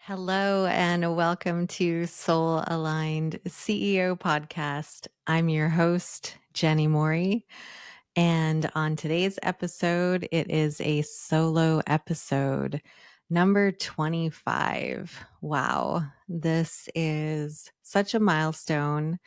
Hello and welcome to Soul Aligned CEO Podcast. I'm your host, Jenny Mori. And on today's episode, it is a solo episode, number 25. Wow, this is such a milestone.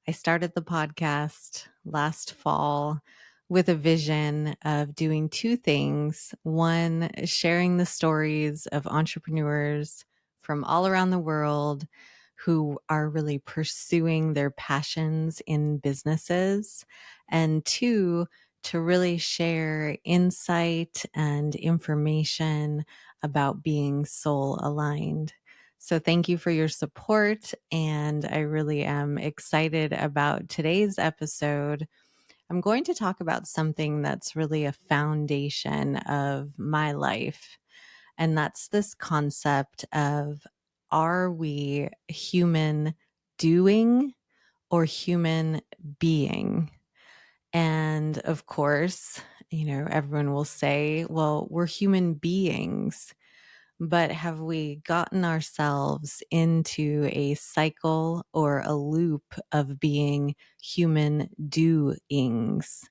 I started the podcast last fall with a vision of doing two things. One, sharing the stories of entrepreneurs from all around the world who are really pursuing their passions in businesses. And two, to really share insight and information about being soul aligned. So thank you for your support. And I really am excited about today's episode. I'm going to talk about something that's really a foundation of my life. And that's this concept of, are we human doing or human being? And of course, everyone will say, well, we're human beings. But have we gotten ourselves into a cycle or a loop of being human doings?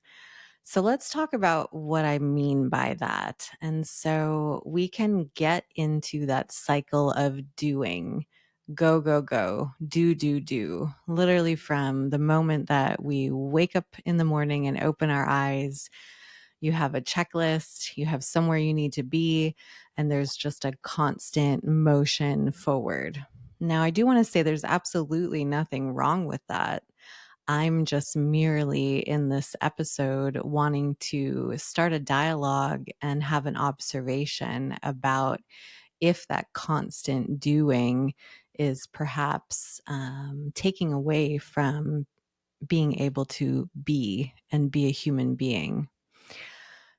So let's talk about what I mean by that. And so we can get into that cycle of doing. Go, go, go, do. Literally from the moment that we wake up in the morning and open our eyes, you have a checklist, you have somewhere you need to be, and there's just a constant motion forward. Now, I do want to say there's absolutely nothing wrong with that. I'm just merely in this episode wanting to start a dialogue and have an observation about if that constant doing is perhaps taking away from being able to be and be a human being.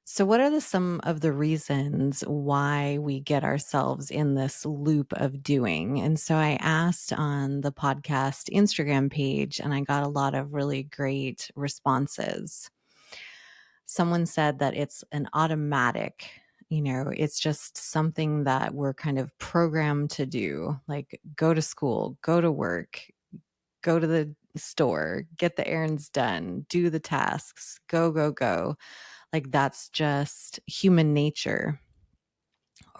So, what are some of the reasons why we get ourselves in this loop of doing? And so I asked on the podcast Instagram page, and I got a lot of really great responses. Someone said that it's an automatic, it's just something that we're kind of programmed to do, like go to school, go to work, go to the store, get the errands done, do the tasks, go, go, go. Like that's just human nature,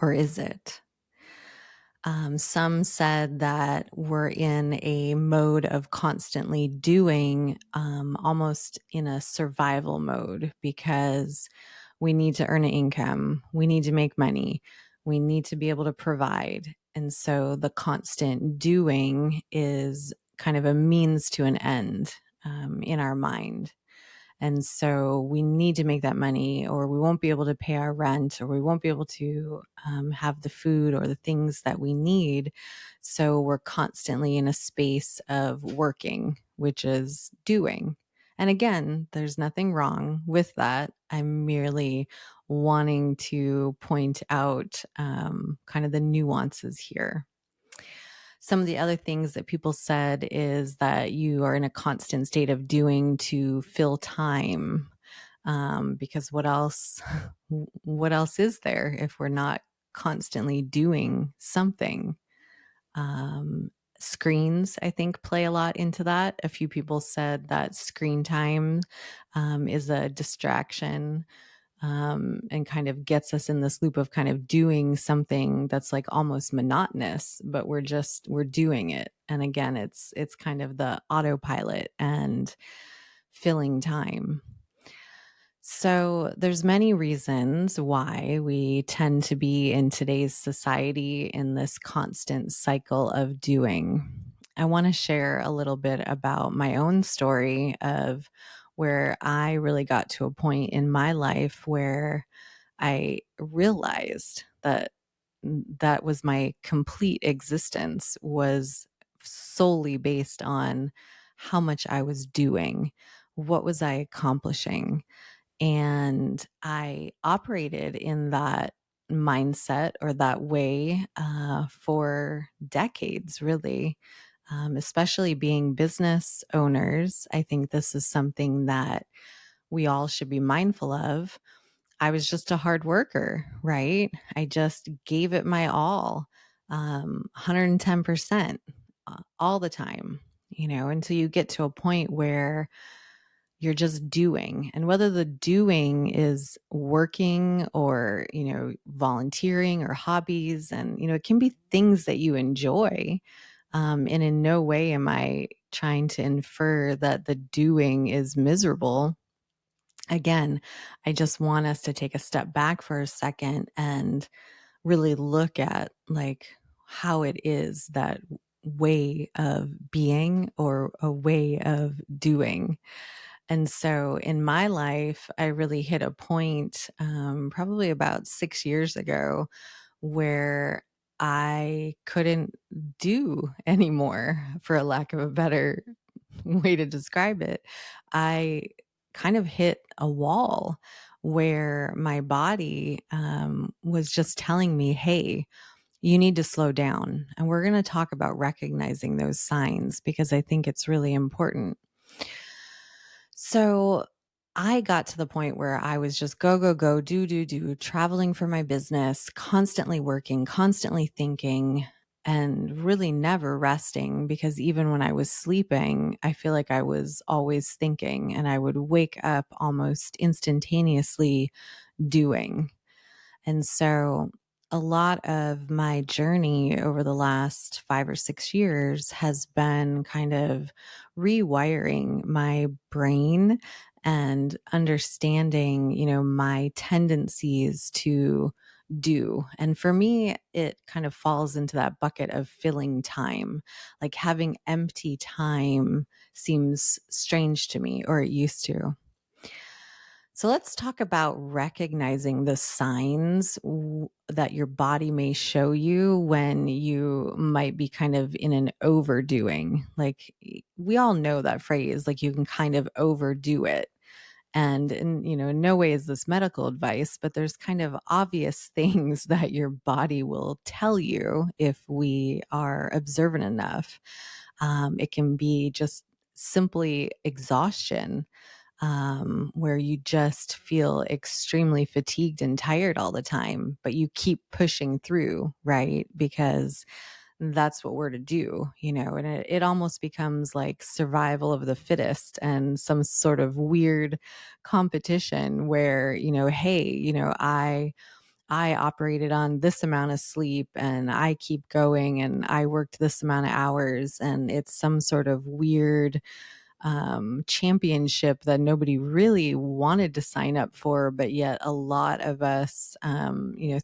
or is it? Some said that we're in a mode of constantly doing, almost in a survival mode because we need to earn an income, we need to make money, we need to be able to provide. And so the constant doing is kind of a means to an end in our mind. And so we need to make that money, or we won't be able to pay our rent, or we won't be able to have the food or the things that we need. So we're constantly in a space of working, which is doing. And again, there's nothing wrong with that. I'm merely wanting to point out kind of the nuances here. Some of the other things that people said is that you are in a constant state of doing to fill time. Because what else, what else is there if we're not constantly doing something? Screens, I think, play a lot into that. A few people said that screen time is a distraction, and kind of gets us in this loop of kind of doing something that's like almost monotonous, but we're doing it. And again, it's kind of the autopilot and filling time. So there's many reasons why we tend to be in today's society in this constant cycle of doing. I want to share a little bit about my own story of where I really got to a point in my life where I realized that that was my complete existence was solely based on how much I was doing. What was I accomplishing? And I operated in that mindset or that way for decades, really, especially being business owners. I think this is something that we all should be mindful of. I was just a hard worker, right? I just gave it my all. 110% all the time, until you get to a point where you're just doing. And whether the doing is working or, volunteering or hobbies, and, it can be things that you enjoy. And in no way am I trying to infer that the doing is miserable. Again, I just want us to take a step back for a second and really look at like how it is that way of being or a way of doing. And so in my life, I really hit a point probably about 6 years ago where I couldn't do anymore, for a lack of a better way to describe it. I kind of hit a wall where my body was just telling me, hey, you need to slow down. And we're going to talk about recognizing those signs because I think it's really important. So I got to the point where I was just go, go, go, do, traveling for my business, constantly working, constantly thinking, and really never resting because even when I was sleeping, I feel like I was always thinking and I would wake up almost instantaneously doing. And so a lot of my journey over the last 5 or 6 years has been kind of rewiring my brain and understanding, my tendencies to do. And for me, it kind of falls into that bucket of filling time. Like having empty time seems strange to me, or it used to. So let's talk about recognizing the signs that your body may show you when you might be kind of in an overdoing. Like we all know that phrase, like you can kind of overdo it. And in no way is this medical advice, but there's kind of obvious things that your body will tell you if we are observant enough. It can be just simply exhaustion, where you just feel extremely fatigued and tired all the time, but you keep pushing through, right? Because that's what we're to do, and it almost becomes like survival of the fittest and some sort of weird competition where, hey, I operated on this amount of sleep and I keep going and I worked this amount of hours, and it's some sort of weird championship that nobody really wanted to sign up for, but yet a lot of us,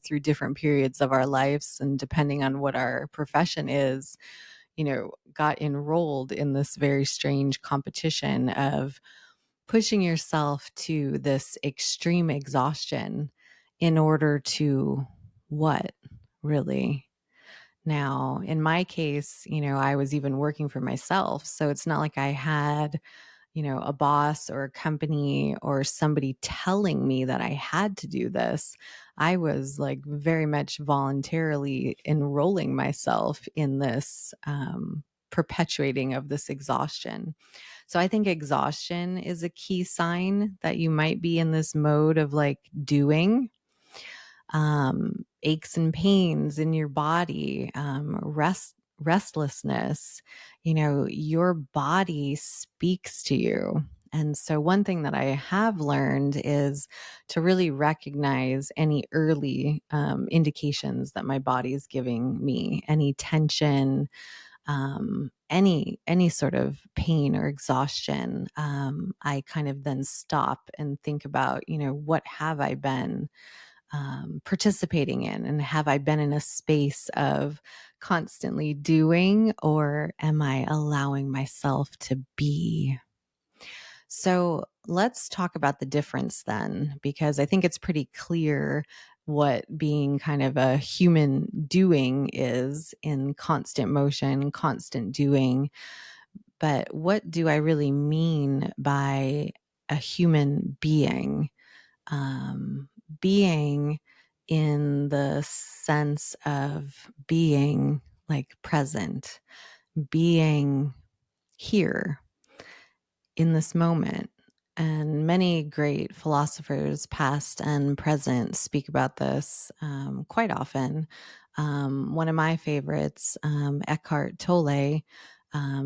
through different periods of our lives and depending on what our profession is, got enrolled in this very strange competition of pushing yourself to this extreme exhaustion in order to what, really? Now, in my case, I was even working for myself. So it's not like I had, a boss or a company or somebody telling me that I had to do this. I was like very much voluntarily enrolling myself in this perpetuating of this exhaustion. So I think exhaustion is a key sign that you might be in this mode of like doing. Aches and pains in your body, restlessness, your body speaks to you. And so one thing that I have learned is to really recognize any early indications that my body is giving me, any tension, any sort of pain or exhaustion. I kind of then stop and think about, what have I been participating in? And have I been in a space of constantly doing, or am I allowing myself to be? So let's talk about the difference then, because I think it's pretty clear what being kind of a human doing is in constant motion, constant doing. But what do I really mean by a human being? um, Being in the sense of being like present, being here in this moment. And many great philosophers, past and present, speak about this quite often. One of my favorites, Eckhart Tolle,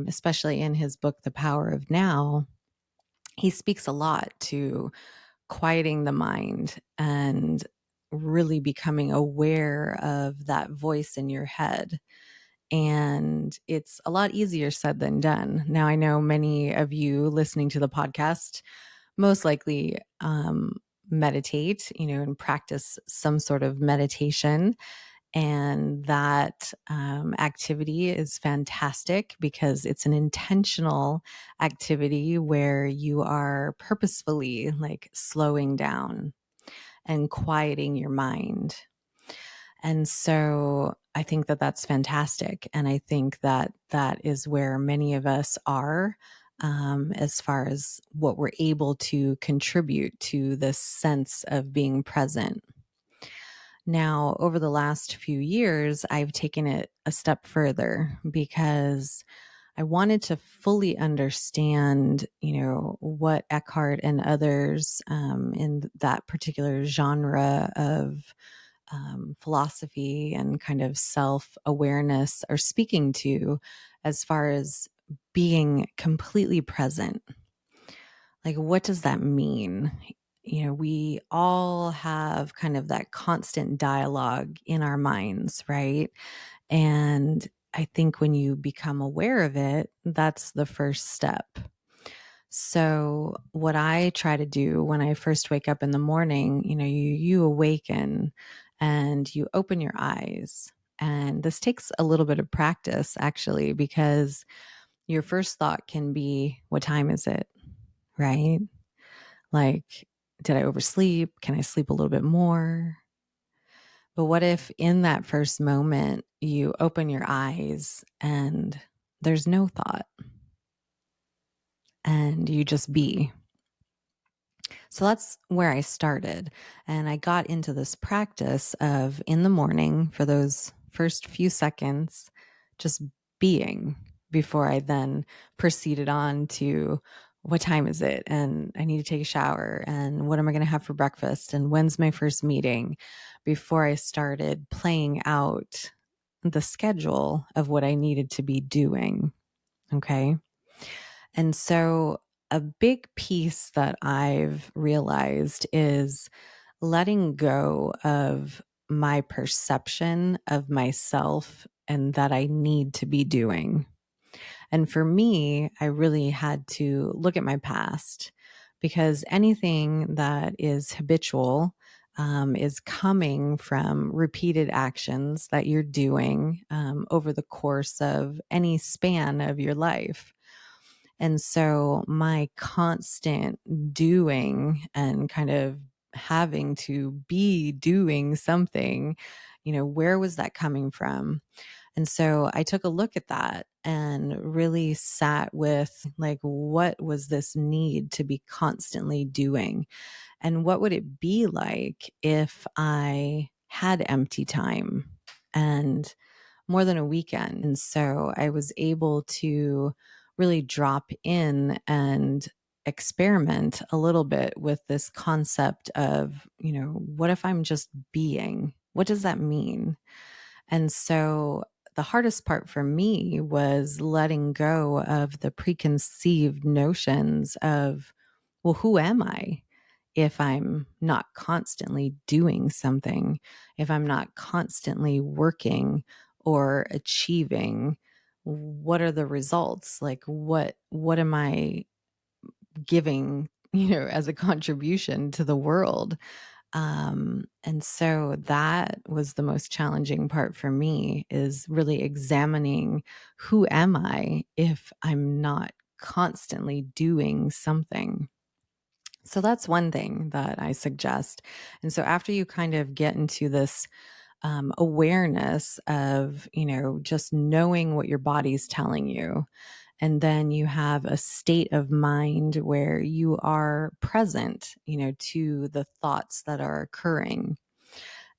especially in his book, The Power of Now, he speaks a lot to quieting the mind and really becoming aware of that voice in your head. And it's a lot easier said than done. Now, I know many of you listening to the podcast most likely meditate, and practice some sort of meditation. And that activity is fantastic because it's an intentional activity where you are purposefully like slowing down and quieting your mind. And so I think that that's fantastic. And I think that that is where many of us are, as far as what we're able to contribute to this sense of being present. Now, over the last few years, I've taken it a step further because I wanted to fully understand, what Eckhart and others in that particular genre of philosophy and kind of self awareness are speaking to as far as being completely present. Like, what does that mean? We all have kind of that constant dialogue in our minds, right? And I think when you become aware of it, that's the first step. So, what I try to do when I first wake up in the morning, you awaken and you open your eyes. And this takes a little bit of practice actually, because your first thought can be, what time is it? Right? Like, did I oversleep? Can I sleep a little bit more? But what if in that first moment you open your eyes and there's no thought and you just be? So that's where I started. And I got into this practice of in the morning for those first few seconds, just being before I then proceeded on to what time is it? And I need to take a shower. And what am I going to have for breakfast? And when's my first meeting? Before I started playing out the schedule of what I needed to be doing. Okay. And so a big piece that I've realized is letting go of my perception of myself and that I need to be doing. And for me, I really had to look at my past because anything that is habitual is coming from repeated actions that you're doing over the course of any span of your life. And so my constant doing and kind of having to be doing something, where was that coming from? And so I took a look at that and really sat with like, what was this need to be constantly doing? And what would it be like if I had empty time and more than a weekend? And so I was able to really drop in and experiment a little bit with this concept of, what if I'm just being? What does that mean? And so the hardest part for me was letting go of the preconceived notions of, well, who am I if I'm not constantly doing something, if I'm not constantly working or achieving? What are the results? Like what am I giving, as a contribution to the world? And so that was the most challenging part for me, is really examining, who am I if I'm not constantly doing something? So that's one thing that I suggest. And so after you kind of get into this awareness of, just knowing what your body's telling you, and then you have a state of mind where you are present, to the thoughts that are occurring.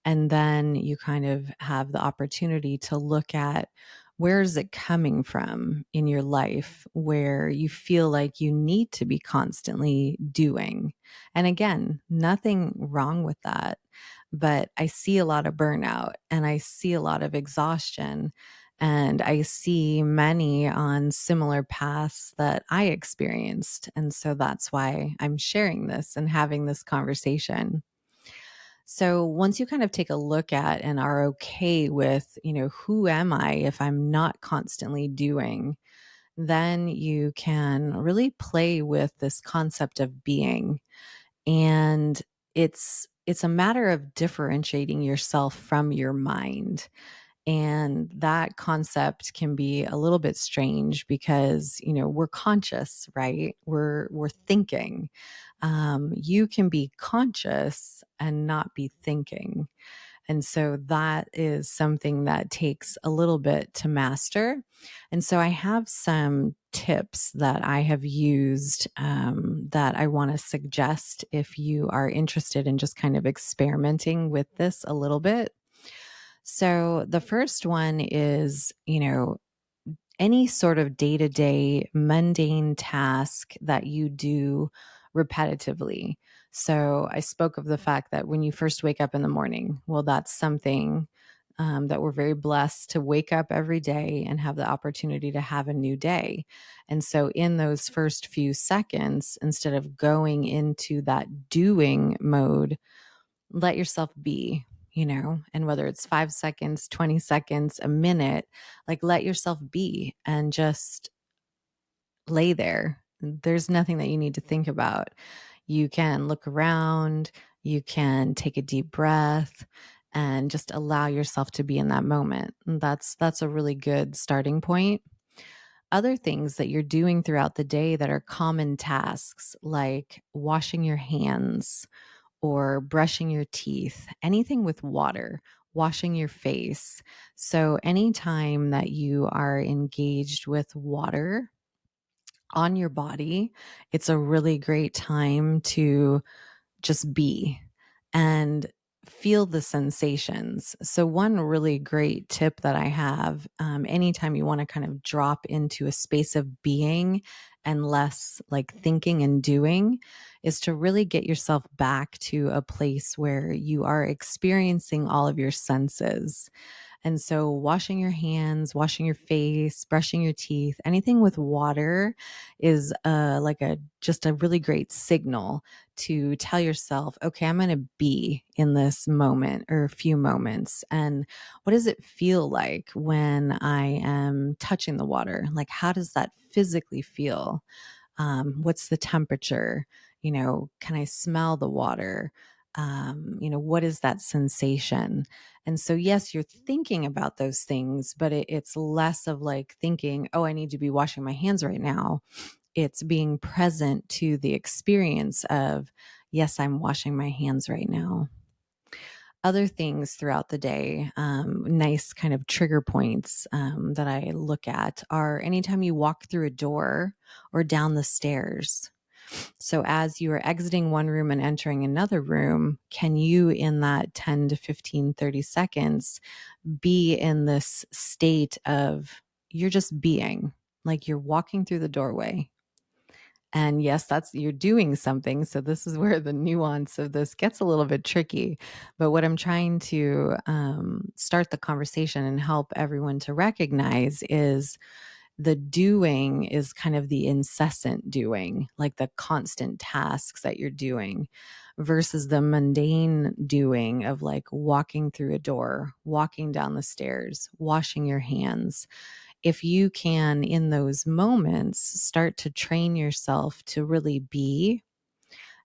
And then you kind of have the opportunity to look at, where is it coming from in your life where you feel like you need to be constantly doing? And again, nothing wrong with that. but I see a lot of burnout and I see a lot of exhaustion. And I see many on similar paths that I experienced. And so that's why I'm sharing this and having this conversation. So once you kind of take a look at and are okay with, who am I if I'm not constantly doing, then you can really play with this concept of being. And it's a matter of differentiating yourself from your mind. And that concept can be a little bit strange because, we're conscious, right? We're thinking. You can be conscious and not be thinking. And so that is something that takes a little bit to master. And so I have some tips that I have used that I want to suggest if you are interested in just kind of experimenting with this a little bit. So the first one is, any sort of day to day mundane task that you do repetitively. So I spoke of the fact that when you first wake up in the morning, well, that's something that we're very blessed to wake up every day and have the opportunity to have a new day. And so, in those first few seconds, instead of going into that doing mode, let yourself be, and whether it's 5 seconds, 20 seconds, a minute, like let yourself be and just lay there. There's nothing that you need to think about. You can look around, you can take a deep breath and just allow yourself to be in that moment. And that's a really good starting point. Other things that you're doing throughout the day that are common tasks, like washing your hands, or brushing your teeth, anything with water, washing your face. So, anytime that you are engaged with water on your body, it's a really great time to just be and feel the sensations. So, one really great tip that I have anytime you want to kind of drop into a space of being and less like thinking and doing is to really get yourself back to a place where you are experiencing all of your senses. And so, washing your hands, washing your face, brushing your teeth, anything with water is like a just a really great signal to tell yourself, okay, I'm going to be in this moment or a few moments. And what does it feel like when I am touching the water? Like, how does that physically feel? What's the temperature? Can I smell the water? What is that sensation? And so, yes, you're thinking about those things, but it's less of like thinking, oh, I need to be washing my hands right now. It's being present to the experience of, yes, I'm washing my hands right now. Other things throughout the day, nice kind of trigger points that I look at are anytime you walk through a door or down the stairs. So as you are exiting one room and entering another room, can you in that 10 to 15, 30 seconds be in this state of you're just being, like you're walking through the doorway. And yes, that's you're doing something. So this is where the nuance of this gets a little bit tricky. But what I'm trying to start the conversation and help everyone to recognize is the doing is kind of the incessant doing, like the constant tasks that you're doing versus the mundane doing of like walking through a door, walking down the stairs, washing your hands. If you can, in those moments, start to train yourself to really be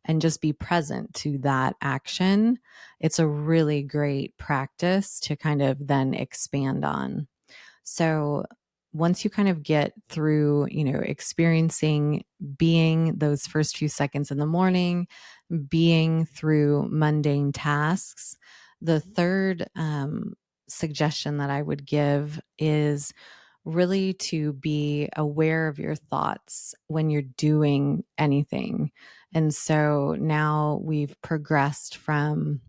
and just be present to that action, it's a really great practice to kind of then expand on. So once you kind of get through, experiencing being those first few seconds in the morning, being through mundane tasks, the third suggestion that I would give is really to be aware of your thoughts when you're doing anything. And so now we've progressed from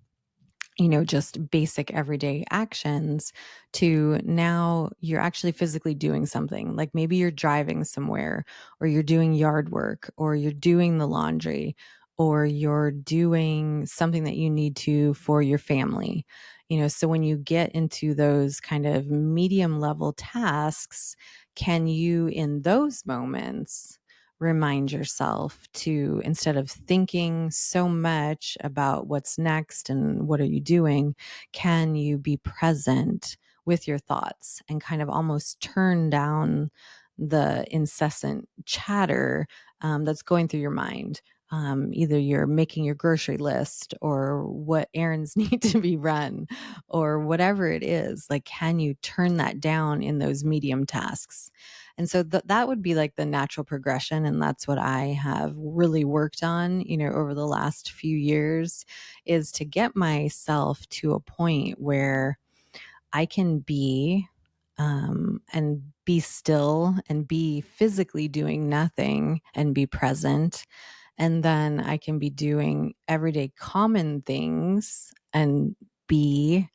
just basic everyday actions to now you're actually physically doing something. Like maybe you're driving somewhere or you're doing yard work or you're doing the laundry or you're doing something that you need to for your family. So when you get into those kind of medium level tasks, can you in those moments remind yourself to, instead of thinking so much about what's next and what are you doing, can you be present with your thoughts and kind of almost turn down the incessant chatter that's going through your mind? Either you're making your grocery list or what errands need to be run or whatever it is. Like, can you turn that down in those medium tasks? And so that would be like the natural progression. And that's what I have really worked on, over the last few years, is to get myself to a point where I can be and be still and be physically doing nothing and be present. And then I can be doing everyday common things and be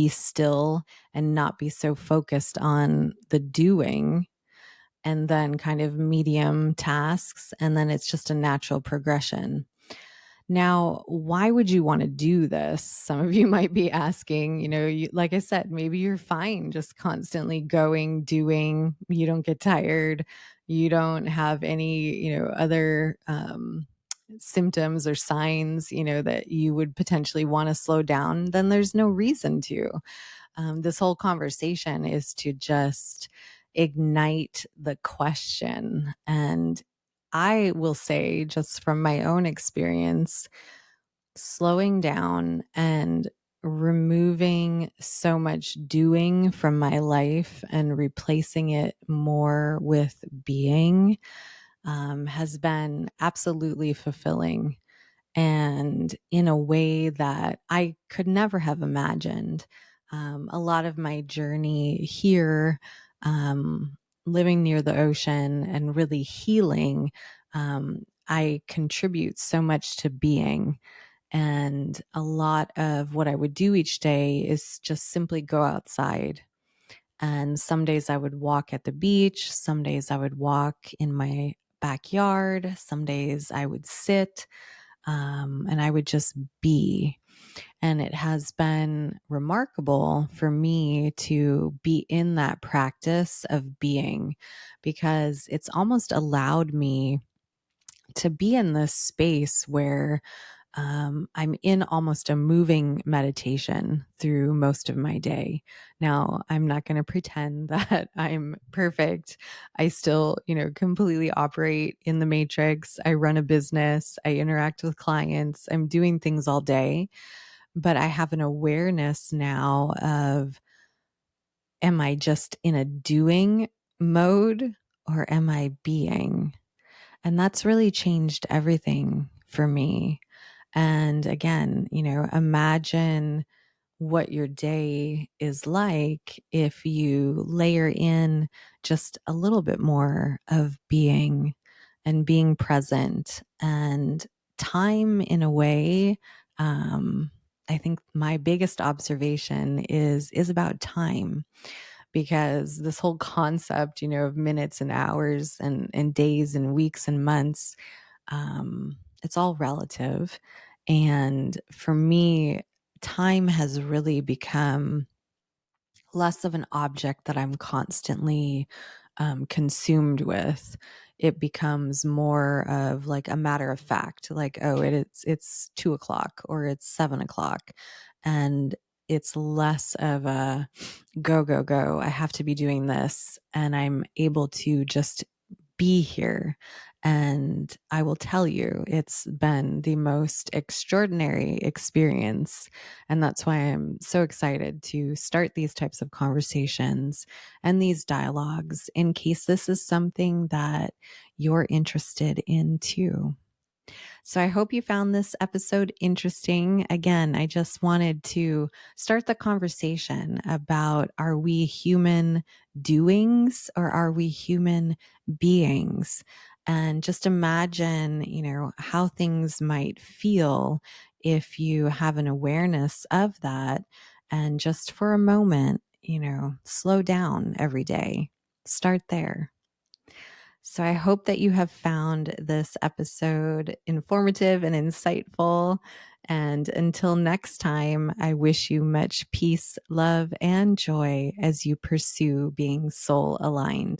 still and not be so focused on the doing, and then kind of medium tasks. And then it's just a natural progression. Now, why would you want to do this? Some of you might be asking, like I said, maybe you're fine just constantly going, doing, you don't get tired, you don't have any, other symptoms or signs, that you would potentially want to slow down. Then there's no reason to. This whole conversation is to just ignite the question. And I will say, just from my own experience, slowing down and removing so much doing from my life and replacing it more with being has been absolutely fulfilling, and in a way that I could never have imagined. A lot of my journey here, living near the ocean and really healing, I contribute so much to being. And a lot of what I would do each day is just simply go outside. And some days I would walk at the beach. Some days I would walk in my backyard. Some days I would sit, and I would just be. And it has been remarkable for me to be in that practice of being, because it's almost allowed me to be in this space where I'm in almost a moving meditation through most of my day. Now, I'm not going to pretend that I'm perfect. I still, completely operate in the matrix. I run a business. I interact with clients. I'm doing things all day, but I have an awareness now of, am I just in a doing mode or am I being? And that's really changed everything for me. And again, imagine what your day is like if you layer in just a little bit more of being and being present and time in a way. I think my biggest observation is about time, because this whole concept, of minutes and hours and days and weeks and months, it's all relative. And for me, time has really become less of an object that I'm constantly consumed with. It becomes more of like a matter of fact, like, oh, it's 2 o'clock or it's 7 o'clock. And it's less of a go, go, go. I have to be doing this. And I'm able to just be here. And I will tell you, it's been the most extraordinary experience. And that's why I'm so excited to start these types of conversations and these dialogues, in case this is something that you're interested in too. So I hope you found this episode interesting. Again, I just wanted to start the conversation about, are we human doings or are we human beings? And just imagine, how things might feel if you have an awareness of that. And just for a moment, slow down every day. Start there. So I hope that you have found this episode informative and insightful. And until next time, I wish you much peace, love, and joy as you pursue being soul aligned.